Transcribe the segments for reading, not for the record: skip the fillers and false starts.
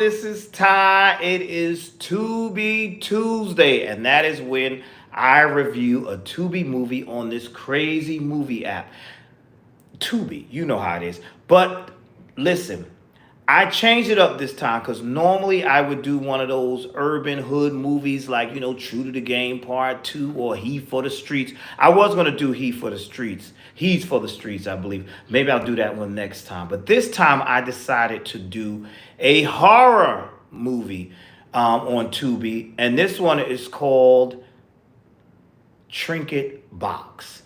This is Ty. It is Tubi Tuesday, and that is when I review a Tubi movie on this crazy movie app. Tubi, you know how it is. But listen, I changed it up this time because normally I would do one of those urban hood movies like, True to the Game Part 2 or Heat for the Streets. I was going to do Heat for the Streets. Heat for the Streets, I believe. Maybe I'll do that one next time. But this time I decided to do a horror movie on Tubi. And this one is called Trinket Box.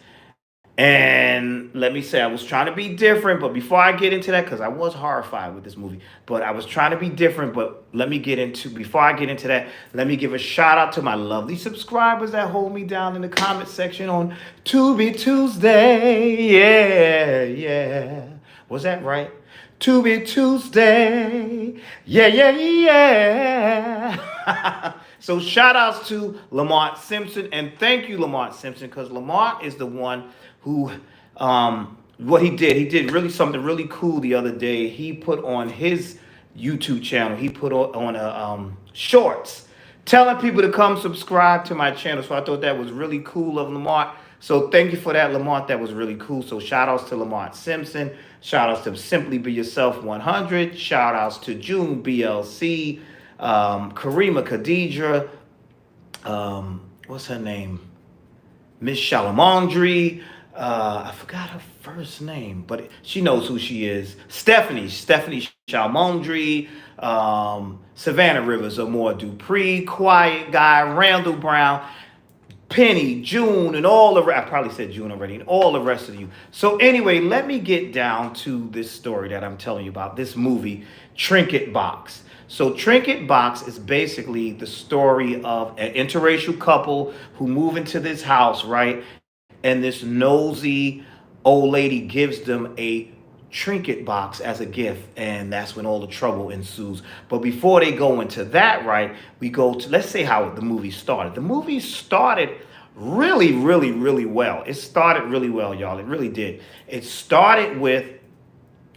And let me say, I was trying to be different, but before I get into that, because I was horrified with this movie, but I was trying to be different. But before I get into that, let me give a shout out to my lovely subscribers that hold me down in the comment section on Tubi Tuesday. Yeah, yeah. Was that right? Tubi Tuesday. Yeah, yeah, yeah. So shout outs to Lamont Simpson, and thank you, Lamont Simpson, because Lamont is the one who what he did really something really cool the other day. He put on his YouTube channel, he put on a shorts telling people to come subscribe to my channel. So I thought that was really cool of Lamont. So thank you for that, Lamont. That was really cool. So shout outs to Lamont Simpson. Shout outs to Simply Be Yourself 100. Shout outs to June BLC, Karima Khadija, what's her name? Miss Shalamondry. I forgot her first name, but she knows who she is. Stephanie Shalamondry, Savannah Rivers, Amore Dupree, Quiet Guy, Randall Brown, Penny, June, and all the rest. I probably said June already, and all the rest of you. So anyway, let me get down to this story that I'm telling you about, this movie, Trinket Box. So Trinket Box is basically the story of an interracial couple who move into this house, right? And this nosy old lady gives them a trinket box as a gift, and that's when all the trouble ensues. But before they go into that, right, we go to, let's say how the movie started. The movie started really, really, really well. It started really well, y'all. It really did. It started with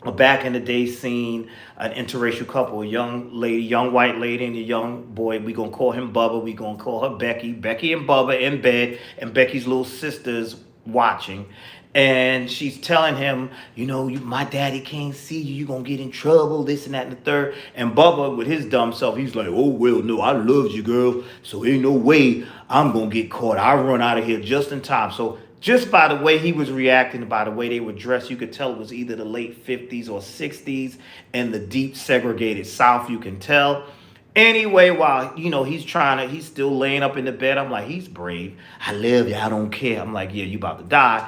a back in the day scene, an interracial couple, a young lady, young white lady, and a young boy. We gonna call him Bubba. We gonna call her Becky. Becky and Bubba in bed, and Becky's little sister's watching. And she's telling him, my daddy can't see you. You're going to get in trouble, this and that and the third. And Bubba, with his dumb self, he's like, oh, well, no, I love you, girl. So ain't no way I'm going to get caught. I run out of here just in time. So just by the way he was reacting, by the way they were dressed, you could tell it was either the late 50s or 60s and the deep segregated South, you can tell. Anyway, while, he's still laying up in the bed, I'm like, he's brave. I love you. I don't care. I'm like, yeah, you about to die.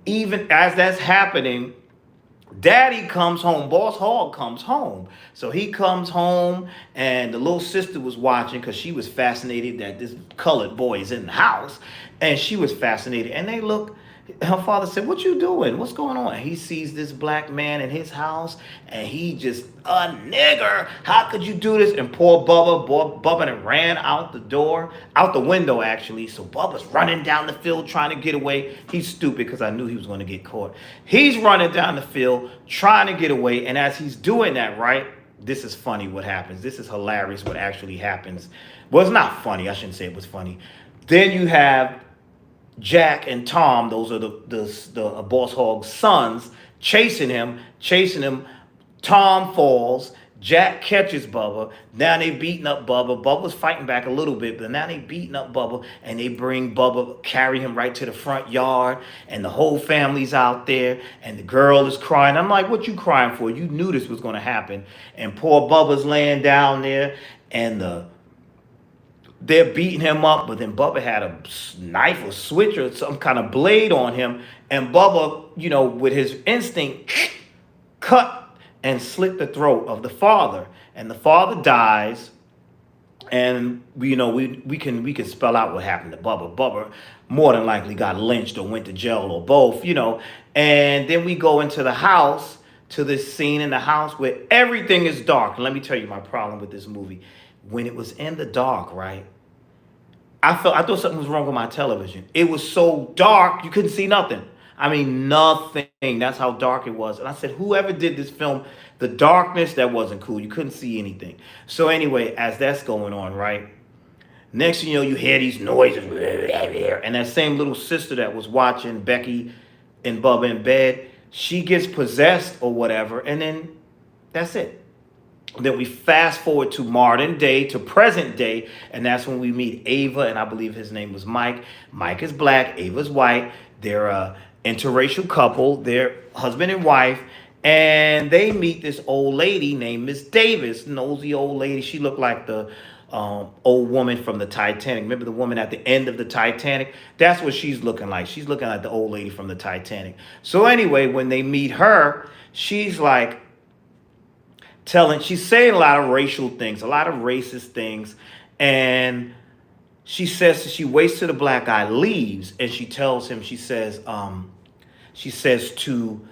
Even as that's happening, Daddy comes home. Boss Hogg comes home. So he comes home, and the little sister was watching because she was fascinated that this colored boy is in the house. And she was fascinated. And they look, her father said, what you doing? What's going on? And he sees this black man in his house, and he just, a nigger. How could you do this? And poor Bubba and ran out the door, out the window actually. So Bubba's running down the field trying to get away. He's stupid because I knew he was going to get caught. He's running down the field trying to get away. And as he's doing that, right, this is funny what happens. This is hilarious what actually happens. Well, it's not funny. I shouldn't say it was funny. Then you have Jack and Tom, those are the Boss Hogg's sons, chasing him. Tom falls. Jack catches Bubba. Now they beating up Bubba. Bubba's fighting back a little bit, but now they beating up Bubba, and they bring Bubba, carry him right to the front yard, and the whole family's out there, and the girl is crying. I'm like, what you crying for? You knew this was going to happen. And poor Bubba's laying down there, and they're beating him up, but then Bubba had a knife or switch or some kind of blade on him. And Bubba, with his instinct, cut and slit the throat of the father. And the father dies. And, we can spell out what happened to Bubba. Bubba more than likely got lynched or went to jail or both, And then we go into the house, to this scene in the house where everything is dark. And let me tell you my problem with this movie. When it was in the dark, right? I thought something was wrong with my television. It was so dark, you couldn't see nothing. I mean, nothing. That's how dark it was. And I said, whoever did this film, the darkness, that wasn't cool. You couldn't see anything. So anyway, as that's going on, right? Next thing you know, you hear these noises, and that same little sister that was watching Becky and Bubba in bed, she gets possessed or whatever, and then that's it. Then we fast forward to modern day, to present day, and that's when we meet Ava, and I believe his name was Mike. Mike is black, Ava's white. They're a interracial couple. They're husband and wife, and they meet this old lady named Miss Davis. Nosy old lady. She looked like the old woman from the Titanic. Remember the woman at the end of the Titanic? That's what she's looking like. She's looking like the old lady from the Titanic. So anyway, when they meet her, she's like she's saying a lot of racial things, a lot of racist things. And she says, she waits till the black guy leaves, and she tells him, she says to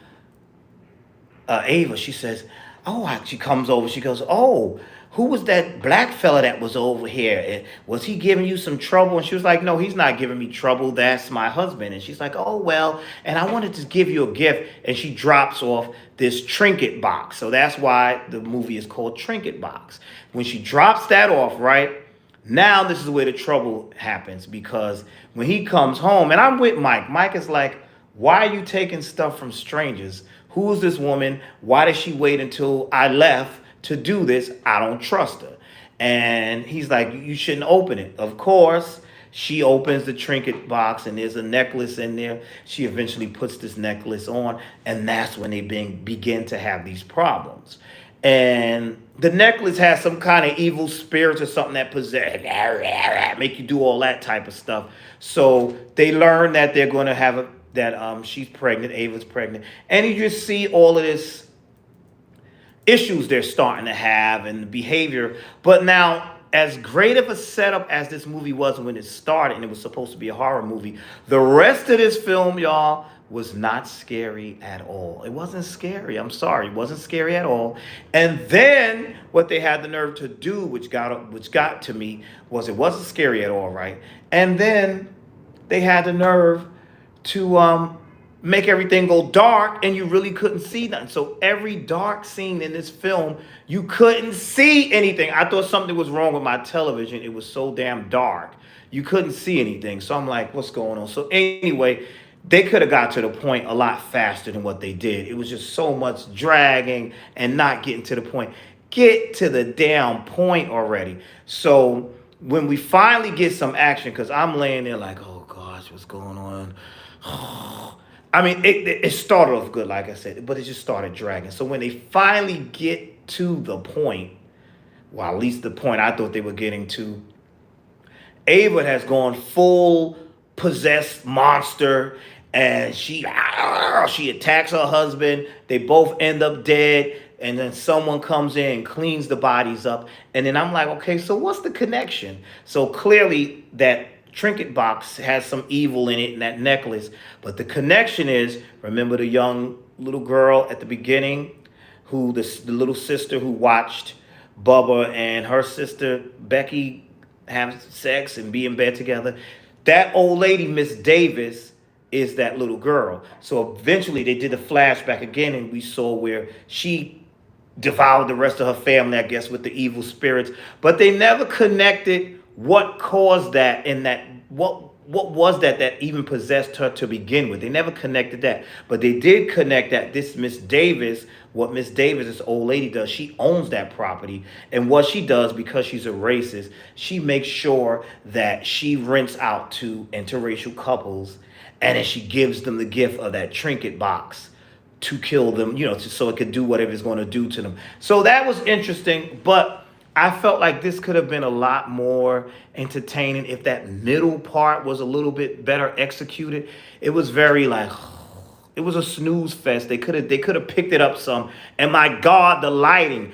Ava, she says, oh, she comes over, she goes, oh, who was that black fella that was over here? Was he giving you some trouble? And she was like, no, he's not giving me trouble. That's my husband. And she's like, oh, well, and I wanted to give you a gift. And she drops off this Trinket Box. So that's why the movie is called Trinket Box. When she drops that off, right, now this is where the trouble happens, because when he comes home, and I'm with Mike, Mike is like, why are you taking stuff from strangers? Who is this woman? Why did she wait until I left to do this? I don't trust her. And he's like, you shouldn't open it. Of course, she opens the Trinket Box, and there's a necklace in there. She eventually puts this necklace on, and that's when they begin to have these problems. And the necklace has some kind of evil spirits or something that possess, make you do all that type of stuff. So they learn that they're going to have she's pregnant, Ava's pregnant, and you just see all of this issues they're starting to have and the behavior. But now, as great of a setup as this movie was when it started, and it was supposed to be a horror movie, the rest of this film, y'all, was not scary at all. It wasn't scary. I'm sorry. It wasn't scary at all. And then what they had the nerve to do, which got to me, was it wasn't scary at all, right? And then they had the nerve to make everything go dark, and you really couldn't see nothing. So every dark scene in this film, you couldn't see anything. I thought something was wrong with my television. It was so damn dark. You couldn't see anything. So I'm like, what's going on? So anyway, they could have got to the point a lot faster than what they did. It was just so much dragging and not getting to the point. Get to the damn point already. So when we finally get some action, because I'm laying there like, oh gosh, what's going on? I mean, it started off good, like I said, but it just started dragging. So when they finally get to the point, well, at least the point I thought they were getting to, Ava has gone full possessed monster, and she attacks her husband. They both end up dead, and then someone comes in and cleans the bodies up. And then I'm like, okay, so what's the connection? So clearly that Trinket Box has some evil in it, in that necklace. But the connection is, remember the young little girl at the beginning, who the little sister who watched Bubba and her sister Becky have sex and be in bed together? That old lady, Miss Davis, is that little girl. So eventually they did a flashback again, and we saw where she devoured the rest of her family, I guess, with the evil spirits. But they never connected what caused that, and that what was that even possessed her to begin with. They never connected that. But they did connect that this Miss Davis, what Miss Davis, this old lady, does, she owns that property. And what she does, because she's a racist, she makes sure that she rents out to interracial couples, and then she gives them the gift of that Trinket Box to kill them, so it could do whatever it's going to do to them. So that was interesting, but I felt like this could have been a lot more entertaining if that middle part was a little bit better executed. It was very it was a snooze fest. They could have picked it up some. And my God, the lighting.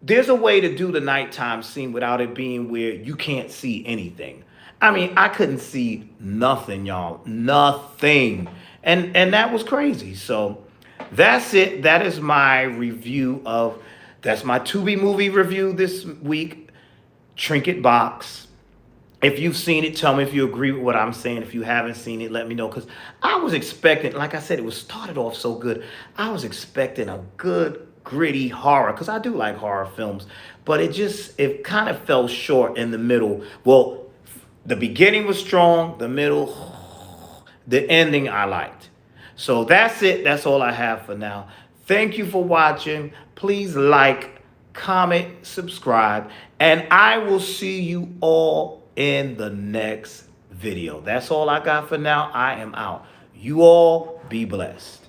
There's a way to do the nighttime scene without it being where you can't see anything. I mean, I couldn't see nothing, y'all. Nothing. And that was crazy. So that's it. That is my review that's my Tubi movie review this week. Trinket Box. If you've seen it, tell me if you agree with what I'm saying. If you haven't seen it, let me know. Because I was expecting, like I said, it was started off so good. I was expecting a good, gritty horror. Because I do like horror films. But it kind of fell short in the middle. Well, the beginning was strong. The middle, the ending I liked. So that's it. That's all I have for now. Thank you for watching. Please like, comment, subscribe, and I will see you all in the next video. That's all I got for now. I am out. You all be blessed.